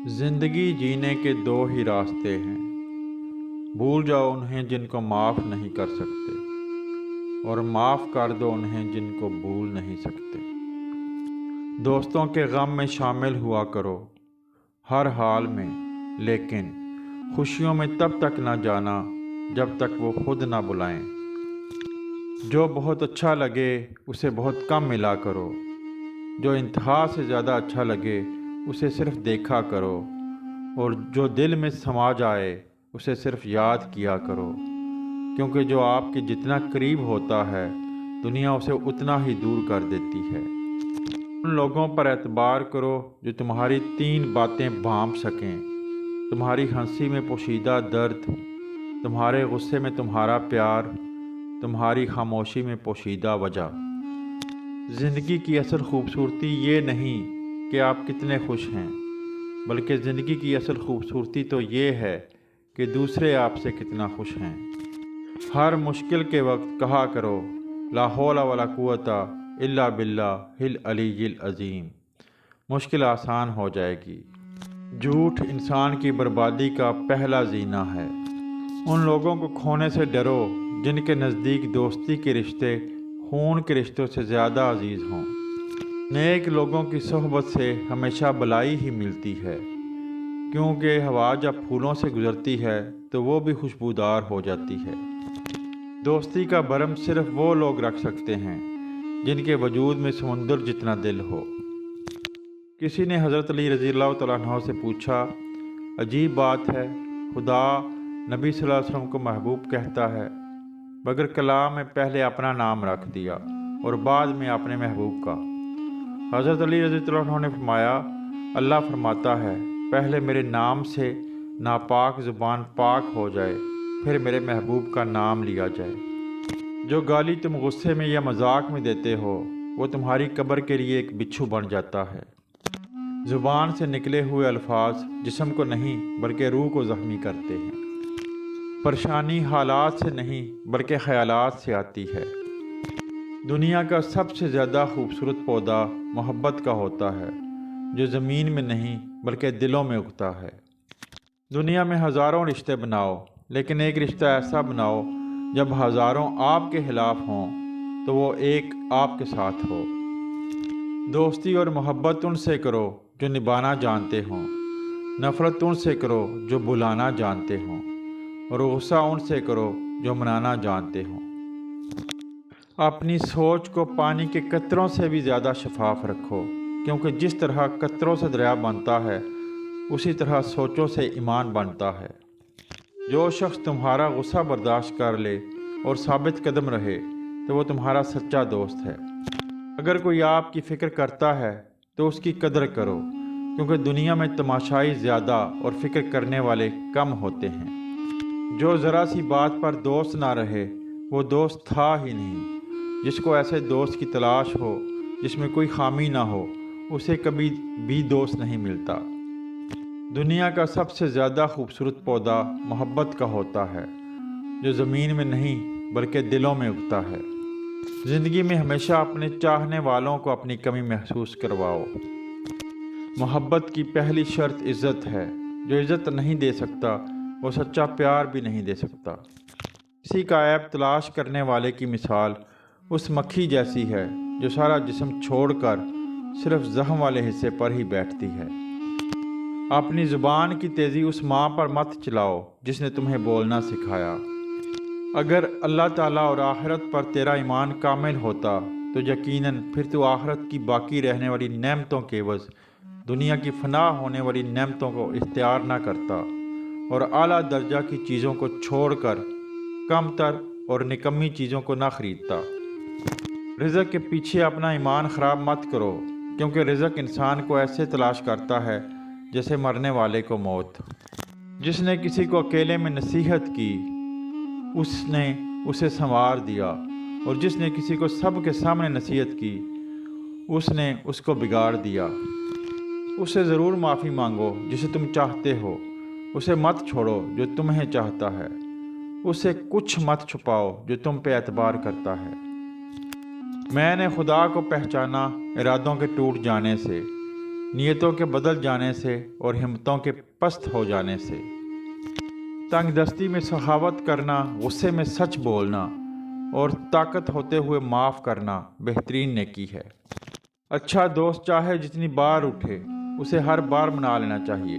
जिंदगी जीने के दो ही रास्ते हैं। भूल जाओ उन्हें जिनको माफ़ नहीं कर सकते, और माफ़ कर दो उन्हें जिनको भूल नहीं सकते। दोस्तों के गम में शामिल हुआ करो हर हाल में, लेकिन खुशियों में तब तक ना जाना जब तक वो खुद ना बुलाएं। जो बहुत अच्छा लगे उसे बहुत कम मिला करो, जो इंतहा से ज़्यादा अच्छा लगे उसे सिर्फ़ देखा करो, और जो दिल में समा जाए उसे सिर्फ़ याद किया करो, क्योंकि जो आपके जितना करीब होता है दुनिया उसे उतना ही दूर कर देती है। उन लोगों पर एतबार करो जो तुम्हारी 3 बातें भांप सकें: तुम्हारी हंसी में पोशीदा दर्द, तुम्हारे गुस्से में तुम्हारा प्यार, तुम्हारी खामोशी में पोशीदा वजह। ज़िंदगी की असल खूबसूरती ये नहीं कि आप कितने खुश हैं, बल्कि ज़िंदगी की असल खूबसूरती तो ये है कि दूसरे आपसे कितना खुश हैं। हर मुश्किल के वक्त कहा करो ला हौला वला कुव्वता इल्ला बिल्लाहिल अलीय्यिल अज़ीम। मुश्किल आसान हो जाएगी। झूठ इंसान की बर्बादी का पहला ज़ीना है। उन लोगों को खोने से डरो जिनके नज़दीक दोस्ती के रिश्ते खून के रिश्तों से ज़्यादा अजीज़ हों। नेक लोगों की सोहबत से हमेशा भलाई ही मिलती है, क्योंकि हवा जब फूलों से गुजरती है तो वो भी खुशबूदार हो जाती है। दोस्ती का भरम सिर्फ वो लोग रख सकते हैं जिनके वजूद में समुंदर जितना दिल हो। किसी ने हज़रत अली रज़ी अल्लाह तआला अन्हु से पूछा, अजीब बात है, खुदा नबी सल्लल्लाहु अलैहि वसल्लम को महबूब कहता है, मगर कलाम में पहले अपना नाम रख दिया और बाद में अपने महबूब का। हज़रत अली रज़ी अल्लाह अन्हु ने फरमाया, अल्लाह फरमाता है, पहले मेरे नाम से नापाक ज़ुबान पाक हो जाए, फिर मेरे महबूब का नाम लिया जाए। जो गाली तुम गुस्से में या मजाक में देते हो वो तुम्हारी कब्र के लिए एक बिच्छू बन जाता है। ज़ुबान से निकले हुए अल्फाज जिस्म को नहीं बल्कि रूह को ज़ख्मी करते हैं। परेशानी हालात से नहीं बल्कि ख़यालात से आती है। दुनिया का सबसे ज़्यादा खूबसूरत पौधा मोहब्बत का होता है, जो ज़मीन में नहीं बल्कि दिलों में उगता है। दुनिया में हज़ारों रिश्ते बनाओ, लेकिन एक रिश्ता ऐसा बनाओ जब हज़ारों आपके ख़िलाफ़ हों तो वो एक आपके साथ हो। दोस्ती और मोहब्बत उनसे करो जो निभाना जानते हों, नफ़रत उनसे करो जो बुलाना जानते हों, और गुस्सा उनसे करो जो मनाना जानते हों। अपनी सोच को पानी के कतरों से भी ज़्यादा शफाफ रखो, क्योंकि जिस तरह कतरों से दरिया बनता है उसी तरह सोचों से ईमान बनता है। जो शख्स तुम्हारा गुस्सा बर्दाश्त कर ले और साबित कदम रहे तो वो तुम्हारा सच्चा दोस्त है। अगर कोई आपकी फ़िक्र करता है तो उसकी कदर करो, क्योंकि दुनिया में तमाशाई ज़्यादा और फ़िक्र करने वाले कम होते हैं। जो ज़रा सी बात पर दोस्त ना रहे वो दोस्त था ही नहीं। जिसको ऐसे दोस्त की तलाश हो जिसमें कोई खामी ना हो, उसे कभी भी दोस्त नहीं मिलता। दुनिया का सबसे ज़्यादा खूबसूरत पौधा मोहब्बत का होता है, जो ज़मीन में नहीं बल्कि दिलों में उगता है। ज़िंदगी में हमेशा अपने चाहने वालों को अपनी कमी महसूस करवाओ। मोहब्बत की पहली शर्त इज़्ज़त है। जो इज़्ज़त नहीं दे सकता वो सच्चा प्यार भी नहीं दे सकता। किसी का ऐब तलाश करने वाले की मिसाल उस मक्खी जैसी है जो सारा जिस्म छोड़कर सिर्फ ज़ख्म वाले हिस्से पर ही बैठती है। अपनी ज़ुबान की तेज़ी उस माँ पर मत चलाओ जिसने तुम्हें बोलना सिखाया। अगर अल्लाह ताला और आखिरत पर तेरा ईमान कामिल होता तो यकीनन फिर तू आखिरत की बाकी रहने वाली नेमतों के एवज़ दुनिया की फना होने वाली नेमतों को इख्तियार ना करता, और आला दर्जा की चीज़ों को छोड़कर कमतर और निकम्मी चीज़ों को ना ख़रीदता। रिज़्क़ के पीछे अपना ईमान ख़राब मत करो, क्योंकि रिज़्क़ इंसान को ऐसे तलाश करता है जैसे मरने वाले को मौत। जिसने किसी को अकेले में नसीहत की उसने उसे संवार दिया, और जिसने किसी को सब के सामने नसीहत की उसने उसको बिगाड़ दिया। उससे ज़रूर माफ़ी मांगो जिसे तुम चाहते हो, उसे मत छोड़ो जो तुम्हें चाहता है, उससे कुछ मत छुपाओ जो तुम पे एतबार करता है। मैंने खुदा को पहचाना इरादों के टूट जाने से, نیتوں کے بدل جانے سے اور ہمتوں کے پست ہو جانے سے۔ تنگ دستی میں سخاوت کرنا، غصے میں سچ بولنا اور طاقت ہوتے ہوئے معاف کرنا بہترین نیکی ہے۔ اچھا دوست چاہے جتنی بار اٹھے اسے ہر بار منا لینا چاہیے،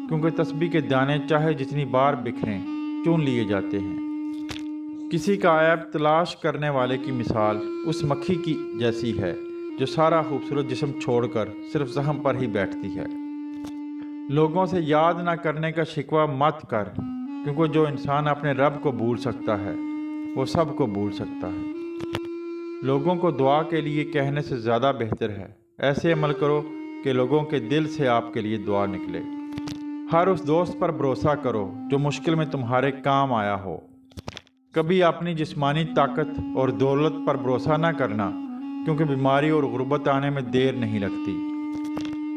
کیونکہ تسبیح کے دانے چاہے جتنی بار بکھریں چن لیے جاتے ہیں۔ کسی کا عیب تلاش کرنے والے کی مثال اس مکھی کی جیسی ہے جو سارا خوبصورت جسم چھوڑ کر صرف زخم پر ہی بیٹھتی ہے۔ لوگوں سے یاد نہ کرنے کا شکوہ مت کر، کیونکہ جو انسان اپنے رب کو بھول سکتا ہے وہ سب کو بھول سکتا ہے۔ لوگوں کو دعا کے لیے کہنے سے زیادہ بہتر ہے ایسے عمل کرو کہ لوگوں کے دل سے آپ کے لیے دعا نکلے۔ ہر اس دوست پر بھروسہ کرو جو مشکل میں تمہارے کام آیا ہو۔ کبھی اپنی جسمانی طاقت اور دولت پر بھروسہ نہ کرنا، کیونکہ بیماری اور غربت آنے میں دیر نہیں لگتی۔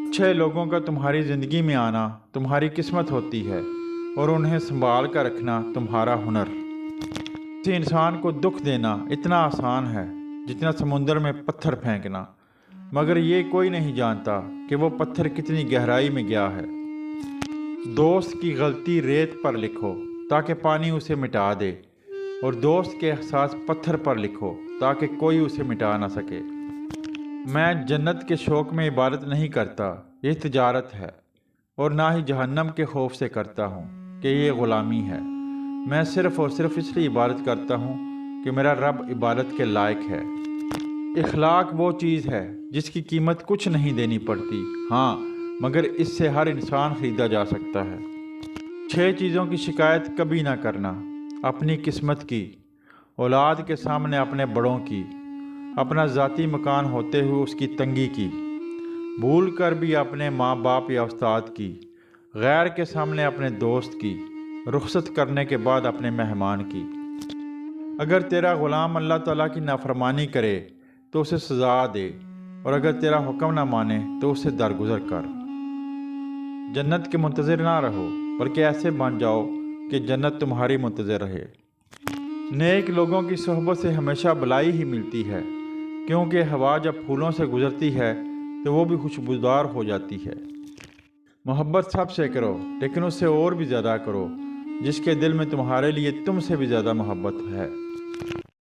اچھے لوگوں کا تمہاری زندگی میں آنا تمہاری قسمت ہوتی ہے اور انہیں سنبھال کر رکھنا تمہارا ہنر۔ کسی انسان کو دکھ دینا اتنا آسان ہے جتنا سمندر میں پتھر پھینکنا، مگر یہ کوئی نہیں جانتا کہ وہ پتھر کتنی گہرائی میں گیا ہے۔ دوست کی غلطی ریت پر لکھو تاکہ پانی اسے مٹا دے، اور دوست کے احساس پتھر پر لکھو تاکہ کوئی اسے مٹا نہ سکے۔ میں جنت کے شوق میں عبادت نہیں کرتا، یہ تجارت ہے، اور نہ ہی جہنم کے خوف سے کرتا ہوں کہ یہ غلامی ہے۔ میں صرف اور صرف اس لیے عبادت کرتا ہوں کہ میرا رب عبادت کے لائق ہے۔ اخلاق وہ چیز ہے جس کی قیمت کچھ نہیں دینی پڑتی، ہاں مگر اس سے ہر انسان خریدا جا سکتا ہے۔ 6 چیزوں کی شکایت کبھی نہ کرنا: اپنی قسمت کی، اولاد کے سامنے اپنے بڑوں کی، اپنا ذاتی مکان ہوتے ہوئے اس کی تنگی کی، بھول کر بھی اپنے ماں باپ یا استاد کی، غیر کے سامنے اپنے دوست کی، رخصت کرنے کے بعد اپنے مہمان کی۔ اگر تیرا غلام اللہ تعالیٰ کی نافرمانی کرے تو اسے سزا دے، اور اگر تیرا حکم نہ مانے تو اسے درگزر کر۔ جنت کے منتظر نہ رہو، بلکہ ایسے بن جاؤ کہ جنت تمہاری منتظر رہے۔ نیک لوگوں کی صحبت سے ہمیشہ بھلائی ہی ملتی ہے، کیونکہ ہوا جب پھولوں سے گزرتی ہے تو وہ بھی خوشبودار ہو جاتی ہے۔ محبت سب سے کرو، لیکن اس سے اور بھی زیادہ کرو جس کے دل میں تمہارے لیے تم سے بھی زیادہ محبت ہے۔